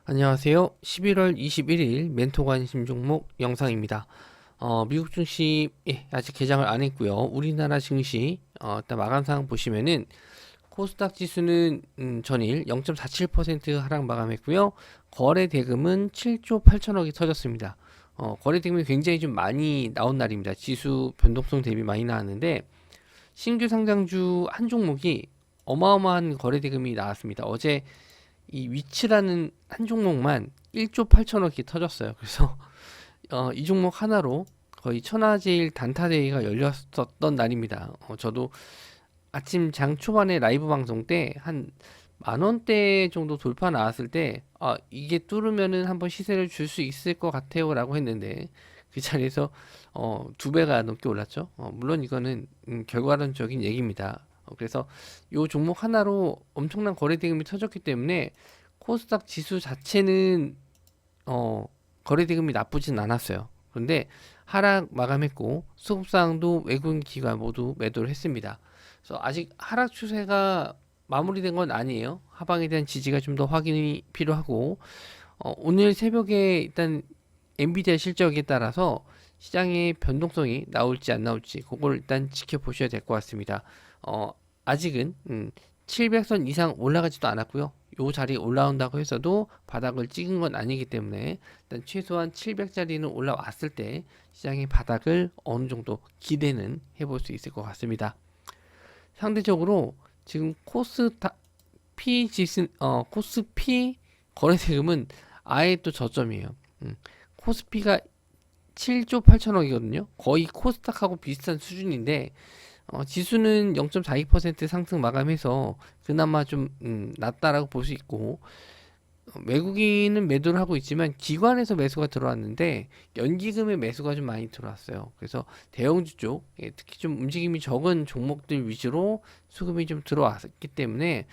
안녕하세요. 11월 21일 멘토 관심 종목 영상입니다. 미국 증시 아직 개장을 안 했고요. 우리나라 증시 일단 마감상 보시면은 코스닥 지수는 전일 0.47% 하락 마감했고요. 거래 대금은 7조 8천억이 터졌습니다. 거래 대금이 굉장히 좀 많이 나온 날입니다. 지수 변동성 대비 많이 나왔는데 신규 상장주 한 종목이 어마어마한 거래 대금이 나왔습니다. 어제 이 위치라는 한 종목만 1조 8천억이 터졌어요. 그래서 이 종목 하나로 거의 천하제일 단타 대회가 열렸었던 날입니다. 저도 아침 장 초반에 라이브 방송 때 한 만 원대 정도 돌파 나왔을 때 이게 뚫으면은 한번 시세를 줄 수 있을 것 같아요라고 했는데 그 자리에서 두 배가 넘게 올랐죠. 물론 이거는 결과론적인 얘기입니다. 그래서 이 종목 하나로 엄청난 거래 대금이 터졌기 때문에 코스닥 지수 자체는 거래 대금이 나쁘진 않았어요. 그런데 하락 마감했고 수급상도 외국인 기관 모두 매도를 했습니다. 그래서 아직 하락 추세가 마무리된 건 아니에요. 하방에 대한 지지가 좀 더 확인이 필요하고 오늘 새벽에 일단 엔비디아 실적에 따라서 시장의 변동성이 나올지 안 나올지 그걸 일단 지켜보셔야 될 것 같습니다. 어, 아직은 700선 이상 올라가지도 않았고요. 요 자리에 올라온다고 해서도 바닥을 찍은 건 아니기 때문에 일단 최소한 700짜리는 올라왔을 때 시장의 바닥을 어느 정도 기대는 해볼 수 있을 것 같습니다. 상대적으로 지금 코스피 거래 대금은 아예 또 저점이에요. 코스피가 7조 8천억이거든요. 거의 코스닥하고 비슷한 수준인데 지수는 0.42% 상승 마감해서 그나마 좀 낮다라고 볼 수 있고 외국인은 매도를 하고 있지만 기관에서 매수가 들어왔는데 연기금의 매수가 좀 많이 들어왔어요. 그래서 대형주 쪽 특히 좀 움직임이 적은 종목들 위주로 수급이 좀 들어왔기 때문에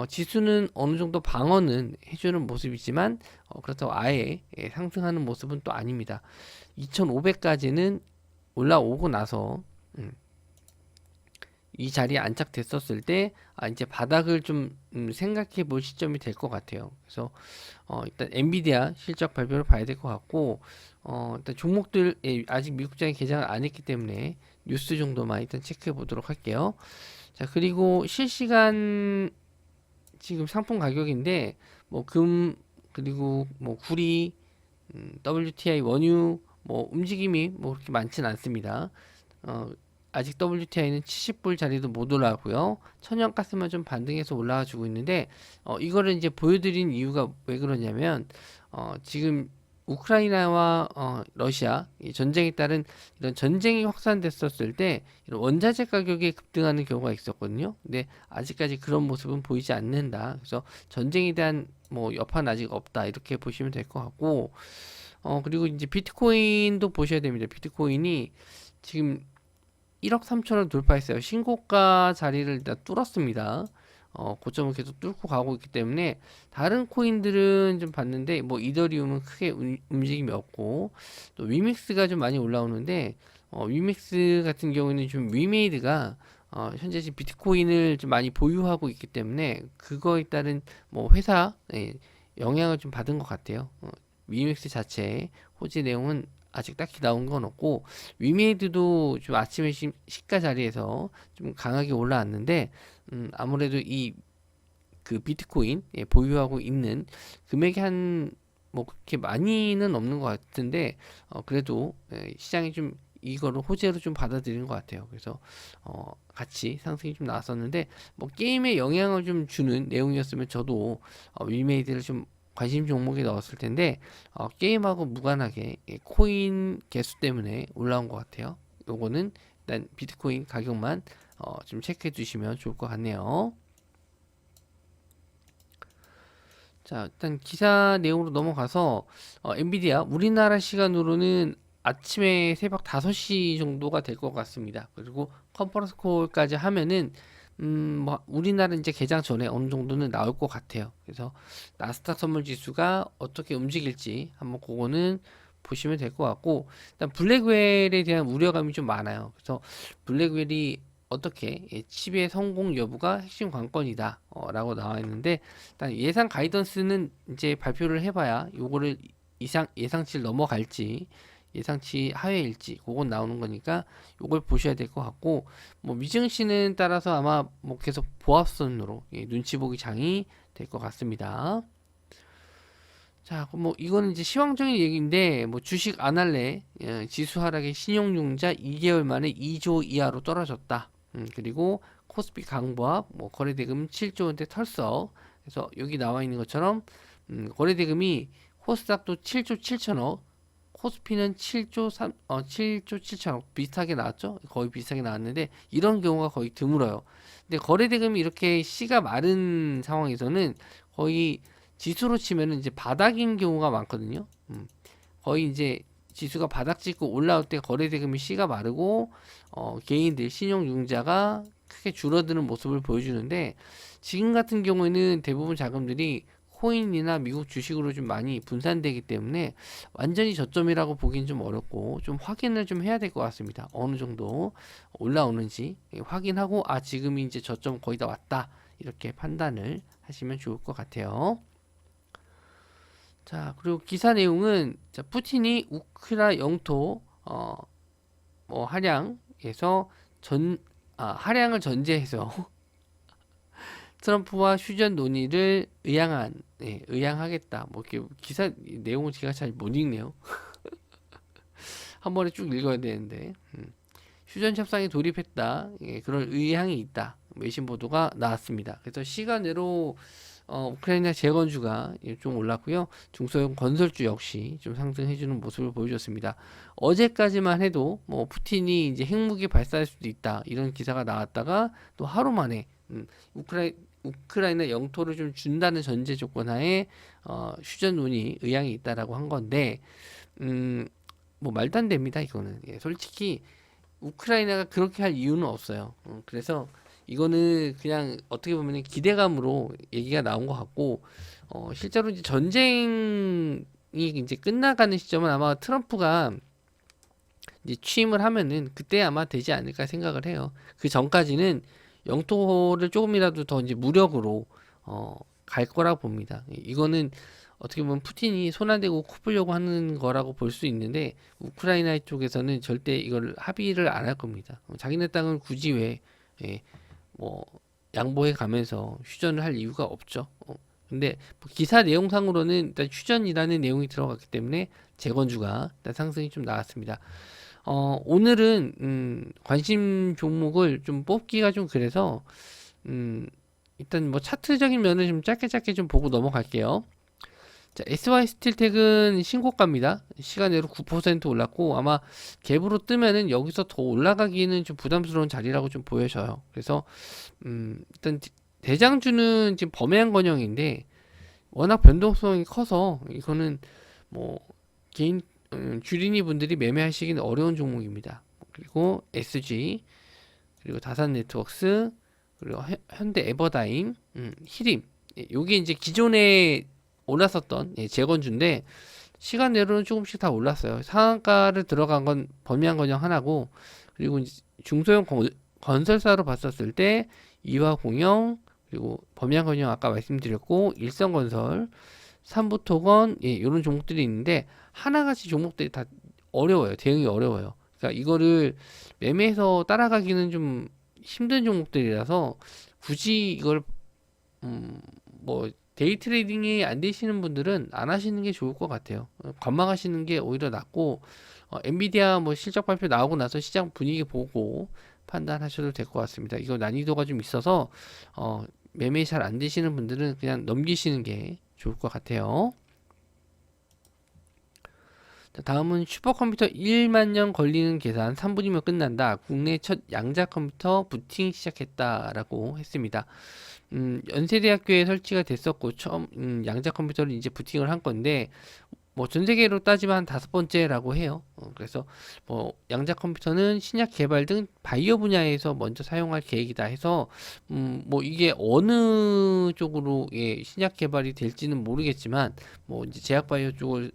지수는 어느 정도 방어는 해주는 모습이지만 그렇다고 아예 상승하는 모습은 또 아닙니다. 2,500까지는 올라오고 나서 이 자리에 안착됐었을 때 이제 바닥을 좀 생각해 볼 시점이 될 것 같아요. 그래서 일단 엔비디아 실적 발표를 봐야 될 것 같고 일단 종목들 아직 미국장이 개장을 안 했기 때문에 뉴스 정도만 일단 체크해 보도록 할게요. 자, 그리고 실시간 지금 상품 가격인데 뭐 그리고 뭐 구리, WTI 원유 뭐 움직임이 뭐 그렇게 많지는 않습니다. 어, 아직 WTI는 70불 자리도 못 올라가고요. 천연가스만 좀 반등해서 올라와 주고 있는데 이거를 이제 보여드린 이유가 왜 그러냐면 지금 우크라이나와 러시아 이 전쟁에 따른 이런 전쟁이 확산됐었을 때 이런 원자재 가격이 급등하는 경우가 있었거든요. 근데 아직까지 그런 모습은 보이지 않는다. 그래서 전쟁에 대한 뭐 여파는 아직 없다. 이렇게 보시면 될 것 같고 그리고 이제 비트코인도 보셔야 됩니다. 비트코인이 지금 1억 3천원 돌파했어요. 신고가 자리를 일단 뚫었습니다. 고점을 계속 뚫고 가고 있기 때문에 다른 코인들은 좀 봤는데 뭐 이더리움은 크게 움직임이 없고 또 위믹스가 좀 많이 올라오는데 위믹스 같은 경우는 좀 위메이드가 현재 지금 비트코인을 좀 많이 보유하고 있기 때문에 그거에 따른 뭐 회사 영향을 좀 받은 것 같아요. 위믹스 자체 호재 내용은 아직 딱히 나온 건 없고 위메이드도 좀 아침에 시가 자리에서 좀 강하게 올라왔는데 아무래도 이 그 비트코인 보유하고 있는 금액이 한 뭐 그렇게 많이는 없는 것 같은데 그래도 시장이 좀 이거를 호재로 좀 받아들이는 것 같아요. 그래서 같이 상승이 좀 나왔었는데 뭐 게임에 영향을 좀 주는 내용이었으면 저도 위메이드를 좀 관심 종목에 넣었을 텐데 게임하고 무관하게 코인 개수 때문에 올라온 것 같아요. 요거는 일단 비트코인 가격만 좀 체크해 주시면 좋을 것 같네요. 자, 일단 기사 내용으로 넘어가서 엔비디아 우리나라 시간으로는 아침에 새벽 5시 정도가 될 것 같습니다. 그리고 컨퍼런스 콜까지 하면은 뭐 우리나라 이제 개장 전에 어느 정도는 나올 것 같아요. 그래서 나스닥 선물 지수가 어떻게 움직일지 한번 그거는 보시면 될 것 같고 일단 블랙웰에 대한 우려감이 좀 많아요. 그래서 블랙웰이 어떻게 칩의 성공 여부가 핵심 관건이다 라고 나와 있는데, 일단 예상 가이던스는 이제 발표를 해봐야 요거를 예상치를 넘어갈지 예상치 하회일지 그건 나오는 거니까 요걸 보셔야 될 것 같고, 뭐 미증시는 따라서 아마 뭐 계속 보합선으로 눈치 보기 장이 될 것 같습니다. 자, 뭐 이거는 이제 시황적인 얘기인데, 뭐 주식 안 할래, 지수 하락에 신용융자 2개월 만에 2조 이하로 떨어졌다. 그리고 코스피 강보합, 뭐 거래대금 7조 원대 털썩. 그래서 여기 나와 있는 것처럼 거래대금이 코스닥도 7조 7천억, 코스피는 7조 7천억 비슷하게 나왔죠? 거의 비슷하게 나왔는데 이런 경우가 거의 드물어요. 근데 거래대금이 이렇게 씨가 마른 상황에서는 거의 지수로 치면은 이제 바닥인 경우가 많거든요. 거의 이제 지수가 바닥 찍고 올라올 때 거래대금이 씨가 마르고 개인들 신용융자가 크게 줄어드는 모습을 보여주는데, 지금 같은 경우에는 대부분 자금들이 코인이나 미국 주식으로 좀 많이 분산되기 때문에 완전히 저점이라고 보기는 좀 어렵고, 좀 확인을 좀 해야 될 것 같습니다. 어느 정도 올라오는지 확인하고, 아 지금이 이제 저점 거의 다 왔다, 이렇게 판단을 하시면 좋을 것 같아요. 자, 그리고 기사 내용은, 자, 푸틴이 우크라 영토 뭐 할양에서 할양을 전제해서 트럼프와 휴전 논의를 의향하겠다. 뭐 이렇게 기사 내용을 제가 잘 못 읽네요. 한 번에 쭉 읽어야 되는데, 휴전 협상에 돌입했다. 그런 의향이 있다. 외신 보도가 나왔습니다. 그래서 시간으로 우크라이나 재건주가 좀 올랐고요. 중소형 건설주 역시 좀 상승해주는 모습을 보여줬습니다. 어제까지만 해도 뭐 푸틴이 이제 핵무기 발사할 수도 있다, 이런 기사가 나왔다가 또 하루 만에 우크라이나 영토를 좀 준다는 전제 조건 하에 휴전 논의 의향이 있다라고 한 건데, 뭐 말도 안 됩니다. 이거는 솔직히 우크라이나가 그렇게 할 이유는 없어요. 그래서 이거는 그냥 어떻게 보면 기대감으로 얘기가 나온 것 같고, 실제로 이제 전쟁이 이제 끝나가는 시점은 아마 트럼프가 이제 취임을 하면은 그때 아마 되지 않을까 생각을 해요. 그 전까지는 영토를 조금이라도 더 이제 무력으로 갈 거라고 봅니다. 이거는 어떻게 보면 푸틴이 손 안 대고 코 풀려고 하는 거라고 볼 수 있는데, 우크라이나 쪽에서는 절대 이걸 합의를 안 할 겁니다. 자기네 땅을 굳이 왜 뭐 양보해 가면서 휴전을 할 이유가 없죠. 근데 뭐 기사 내용상으로는 일단 휴전이라는 내용이 들어갔기 때문에 재건주가 일단 상승이 좀 나왔습니다. 오늘은 관심 종목을 좀 뽑기가 좀 그래서 일단 뭐 차트적인 면을 좀 짧게 좀 보고 넘어갈게요. 자, SY 스틸텍은 신고가입니다. 시간으로 9% 올랐고, 아마 갭으로 뜨면은 여기서 더 올라가기는 좀 부담스러운 자리라고 좀 보여져요. 그래서 일단 대장주는 지금 범회한 권역인데 워낙 변동성이 커서 이거는 뭐 개인 주린이 분들이 매매하시기는 어려운 종목입니다. 그리고 SG, 그리고 다산네트웍스, 그리고 현대 에버다임, 히림, 요게 이제 기존에 올랐었던 재건주인데 시간내로는 조금씩 다 올랐어요. 상한가를 들어간 건 범위한 건영 하나고, 그리고 이제 중소형 건설사로 봤었을 때 이화공영, 그리고 범위한 건영 아까 말씀드렸고 일성건설, 삼부토건, 이런 종목들이 있는데 하나같이 종목들이 다 어려워요. 대응이 어려워요. 그러니까 이거를 매매해서 따라가기는 좀 힘든 종목들이라서 굳이 이걸 뭐 데이 트레이딩이 안 되시는 분들은 안 하시는 게 좋을 것 같아요. 관망하시는 게 오히려 낫고, 엔비디아 뭐 실적 발표 나오고 나서 시장 분위기 보고 판단하셔도 될 것 같습니다. 이거 난이도가 좀 있어서 매매 잘 안 되시는 분들은 그냥 넘기시는 게 좋을 것 같아요. 자, 다음은 슈퍼컴퓨터 1만 년 걸리는 계산 3분이면 끝난다. 국내 첫 양자 컴퓨터 부팅 시작했다라고 했습니다. 연세대학교에 설치가 됐었고 처음 양자 컴퓨터를 이제 부팅을 한 건데, 뭐 전 세계로 따지면 한 5번째라고 해요. 그래서 뭐 양자 컴퓨터는 신약 개발 등 바이오 분야에서 먼저 사용할 계획이다 해서 뭐 이게 어느 쪽으로 신약 개발이 될지는 모르겠지만, 뭐 이제 제약 바이오 쪽을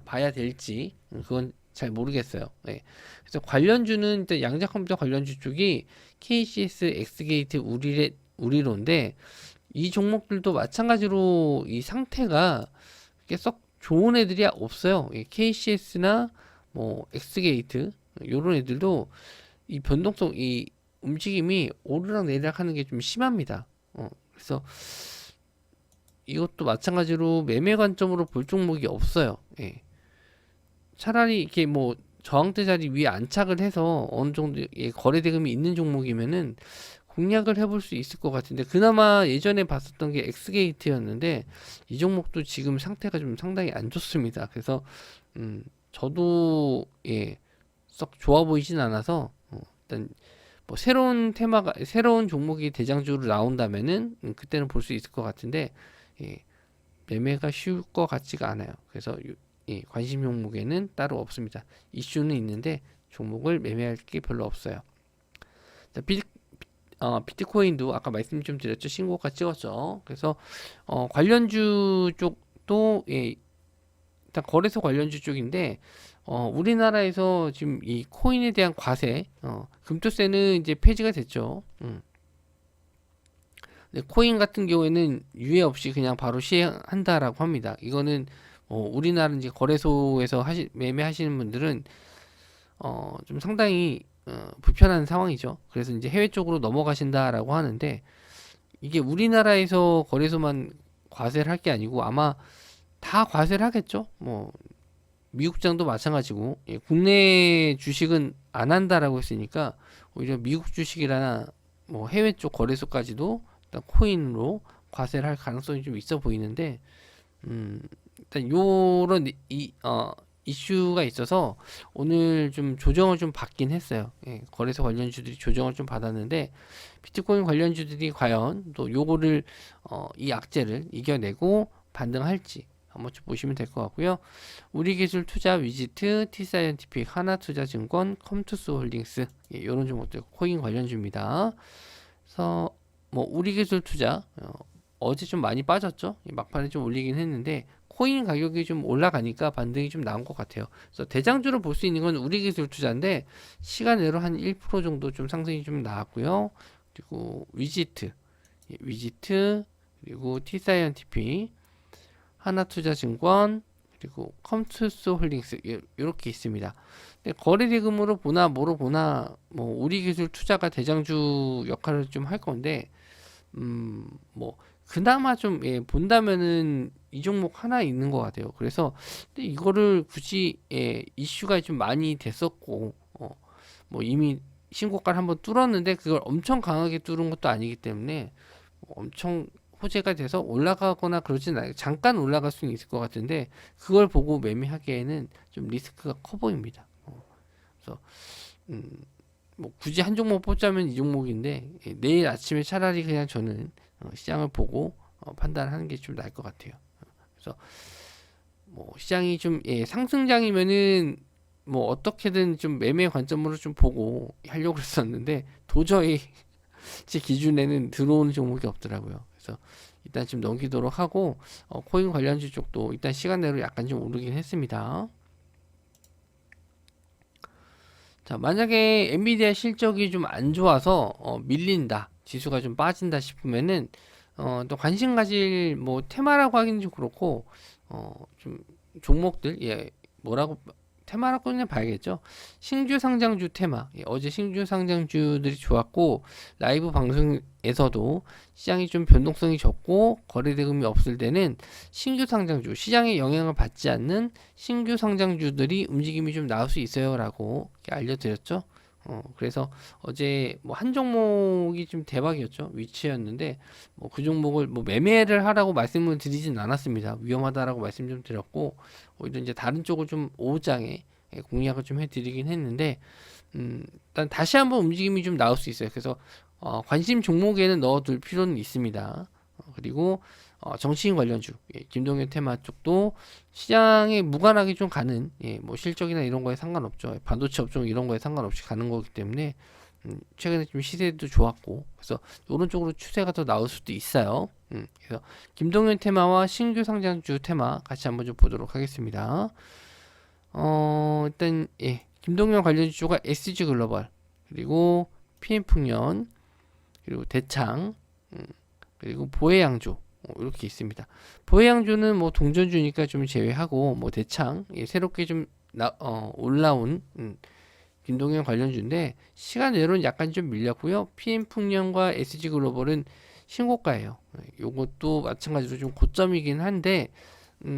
봐야 될지 그건 잘 모르겠어요. 예. 그래서 관련주는 일단 양자 컴퓨터 관련주 쪽이 KCS, 엑스게이트, 우리로인데 이 종목들도 마찬가지로 이 상태가 이렇게 썩 좋은 애들이 없어요. KCS나 뭐 엑스게이트 요런 애들도 이 변동성, 이 움직임이 오르락 내리락 하는 게 좀 심합니다. 그래서 이것도 마찬가지로 매매 관점으로 볼 종목이 없어요. 예. 차라리 이렇게 뭐 저항대 자리 위에 안착을 해서 어느 정도의 거래 대금이 있는 종목이면은 공략을 해볼 수 있을 것 같은데, 그나마 예전에 봤었던 게 엑스게이트였는데 이 종목도 지금 상태가 좀 상당히 안 좋습니다. 그래서 저도 썩 좋아 보이진 않아서 일단 뭐 새로운 종목이 대장주로 나온다면은 그때는 볼 수 있을 것 같은데, 매매가 쉬울 것 같지가 않아요. 그래서 관심 종목에는 따로 없습니다. 이슈는 있는데 종목을 매매할 게 별로 없어요. 자, 비트코인도 아까 말씀 좀 드렸죠. 신고가 찍었죠. 그래서 관련주 쪽도 일단 거래소 관련주 쪽인데 우리나라에서 지금 이 코인에 대한 과세, 금토세는 이제 폐지가 됐죠. 코인 같은 경우에는 유예 없이 그냥 바로 시행한다라고 합니다. 이거는 우리나라 이제 거래소에서 매매하시는 분들은 좀 상당히 불편한 상황이죠. 그래서 이제 해외 쪽으로 넘어가신다라고 하는데, 이게 우리나라에서 거래소만 과세를 할 게 아니고 아마 다 과세를 하겠죠. 뭐 미국장도 마찬가지고, 국내 주식은 안 한다라고 했으니까 오히려 미국 주식이나 뭐 해외 쪽 거래소까지도 일단 코인으로 과세를 할 가능성이 좀 있어 보이는데, 일단 요런 이슈가 있어서 오늘 좀 조정을 좀 받긴 했어요. 거래소 관련주들이 조정을 좀 받았는데, 비트코인 관련주들이 과연 또 요거를 이 악재를 이겨내고 반등할지 한번 좀 보시면 될 것 같고요. 우리기술투자, 위지트, T사이언티픽, 하나투자증권, 컴투스홀딩스, 이런 종목들 코인 관련주입니다. 그래서 뭐 우리기술투자 어제 좀 많이 빠졌죠. 막판에 좀 올리긴 했는데 코인 가격이 좀 올라가니까 반등이 좀 나온 것 같아요. 그래서 대장주로 볼 수 있는 건 우리기술투자인데 시간외로 한 1% 정도 좀 상승이 좀 나왔고요. 그리고 위지트, 그리고 T사이언티픽, 하나투자증권, 그리고 컴투스홀딩스 이렇게 있습니다. 근데 거래대금으로 보나 뭐로 보나 뭐 우리기술투자가 대장주 역할을 좀 할 건데, 뭐 그나마 좀 본다면은 이 종목 하나 있는 것 같아요. 그래서 근데 이거를 굳이 이슈가 좀 많이 됐었고 뭐 이미 신고가를 한번 뚫었는데 그걸 엄청 강하게 뚫은 것도 아니기 때문에 엄청 호재가 돼서 올라가거나 그러진 않아요. 잠깐 올라갈 수는 있을 것 같은데 그걸 보고 매매하기에는 좀 리스크가 커 보입니다. 그래서 뭐 굳이 한 종목 뽑자면 이 종목인데 내일 아침에 차라리 그냥 저는 시장을 보고 판단하는 게 좀 나을 것 같아요. 그래서 뭐 시장이 좀 상승장이면은 뭐 어떻게든 좀 매매 관점으로 좀 보고 하려고 했었는데 도저히 제 기준에는 들어오는 종목이 없더라고요. 그래서 일단 좀 넘기도록 하고 코인 관련주 쪽도 일단 시간 내로 약간 좀 오르긴 했습니다. 자, 만약에 엔비디아 실적이 좀 안 좋아서 밀린다, 지수가 좀 빠진다 싶으면은 또 관심 가질 뭐 테마라고 하기는 좀 그렇고 좀 종목들 뭐라고 테마라고 그냥 봐야겠죠. 신규 상장주 테마, 어제 신규 상장주들이 좋았고 라이브 방송에서도 시장이 좀 변동성이 적고 거래 대금이 없을 때는 신규 상장주, 시장의 영향을 받지 않는 신규 상장주들이 움직임이 좀 나올 수 있어요라고 알려드렸죠. 그래서 어제 뭐 한 종목이 좀 대박이었죠. 위치였는데 뭐 그 종목을 뭐 매매를 하라고 말씀을 드리진 않았습니다. 위험하다라고 말씀 좀 드렸고 오히려 이제 다른 쪽을 좀 오후장에 공략을 좀 해드리긴 했는데 일단 다시 한번 움직임이 좀 나올 수 있어요. 그래서 관심 종목에는 넣어둘 필요는 있습니다. 그리고 정치인 관련주, 김동연 테마 쪽도 시장에 무관하게 좀 가는, 뭐 실적이나 이런 거에 상관없죠. 반도체 업종 이런 거에 상관없이 가는 거기 때문에 최근에 좀 시세도 좋았고, 그래서 이런 쪽으로 추세가 더 나올 수도 있어요. 그래서 김동연 테마와 신규 상장주 테마 같이 한번 좀 보도록 하겠습니다. 일단 김동연 관련 주주가 SG 글로벌, 그리고 PM풍년, 그리고 대창, 그리고 보혜양조, 이렇게 있습니다. 보혜양조는 뭐 동전주니까 좀 제외하고, 뭐 대창, 새롭게 좀 올라온 김동연 관련주인데 시간 외로는 약간 좀 밀렸고요. PM풍년과 SG 글로벌은 신고가예요. 요것도 마찬가지로 좀 고점이긴 한데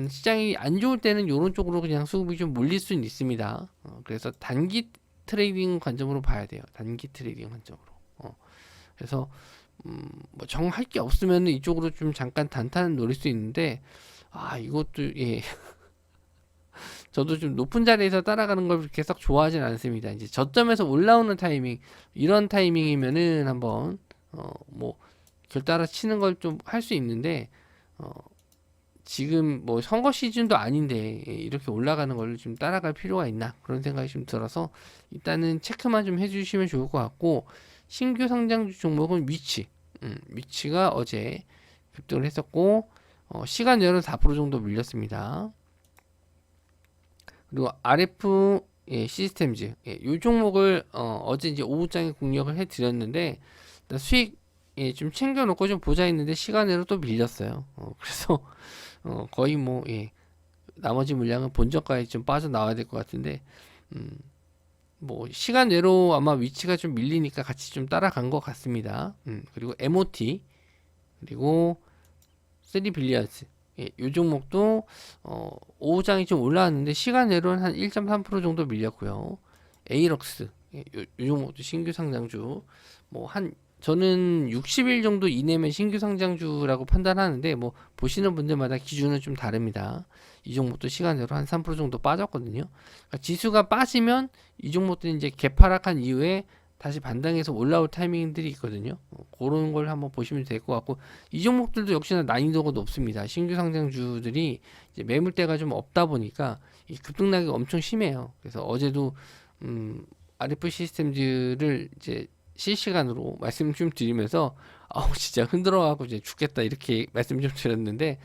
시장이 안 좋을 때는 이런 쪽으로 그냥 수급이 좀 몰릴 수는 있습니다. 그래서 단기 트레이딩 관점으로 봐야 돼요. 단기 트레이딩 관점으로. 그래서 뭐 정할 게 없으면 이쪽으로 좀 잠깐 단타는 노릴 수 있는데 이것도 저도 좀 높은 자리에서 따라가는 걸 그렇게 썩 좋아하진 않습니다. 이제 저점에서 올라오는 타이밍, 이런 타이밍이면은 한번 뭐 결따라 치는 걸 좀 할 수 있는데 지금 뭐 선거 시즌도 아닌데 이렇게 올라가는 걸 좀 따라갈 필요가 있나 그런 생각이 좀 들어서 일단은 체크만 좀 해주시면 좋을 것 같고, 신규 상장주 종목은 위치가 어제 급등을 했었고 시간 내로는 4% 정도 밀렸습니다. 그리고 RF 시스템즈, 이 종목을 어제 이제 오후장에 공략을 해드렸는데 수익 좀 챙겨놓고 좀 보자 했는데 시간으로 또 밀렸어요. 그래서 거의 뭐 나머지 물량은 본저가에 좀 빠져나와야 될 것 같은데 뭐 시간 외로 아마 위치가 좀 밀리니까 같이 좀 따라간 것 같습니다. 그리고 MOT, 그리고 3빌리언스, 이 종목도 오후장이 좀 올라왔는데 시간 외로는 한 1.3% 정도 밀렸고요. 에이럭스, 이 종목도 신규 상장주, 저는 60일 정도 이내면 신규 상장주라고 판단하는데 뭐 보시는 분들마다 기준은 좀 다릅니다. 이 종목도 시간으로 한 3% 정도 빠졌거든요. 그러니까 지수가 빠지면 이 종목들이 이제 개파락한 이후에 다시 반등해서 올라올 타이밍들이 있거든요. 그런 걸 한번 보시면 될 것 같고, 이 종목들도 역시나 난이도가 높습니다. 신규 상장주들이 이제 매물대가 좀 없다 보니까 이 급등락이 엄청 심해요. 그래서 어제도 RF 시스템들을 이제 실시간으로 말씀 좀 드리면서 진짜 흔들어가고 이제 죽겠다 이렇게 말씀 좀 드렸는데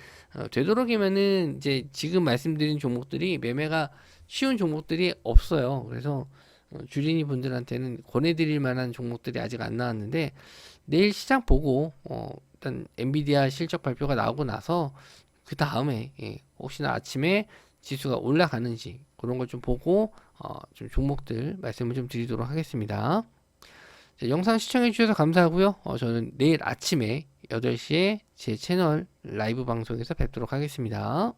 되도록이면은 이제 지금 말씀드린 종목들이 매매가 쉬운 종목들이 없어요. 그래서 주린이 분들한테는 권해드릴 만한 종목들이 아직 안 나왔는데 내일 시장 보고 일단 엔비디아 실적 발표가 나오고 나서 그 다음에 혹시나 아침에 지수가 올라가는지 그런 걸 좀 보고 좀 종목들 말씀을 좀 드리도록 하겠습니다. 자, 영상 시청해 주셔서 감사하고요. 저는 내일 아침에 8시에 제 채널 라이브 방송에서 뵙도록 하겠습니다.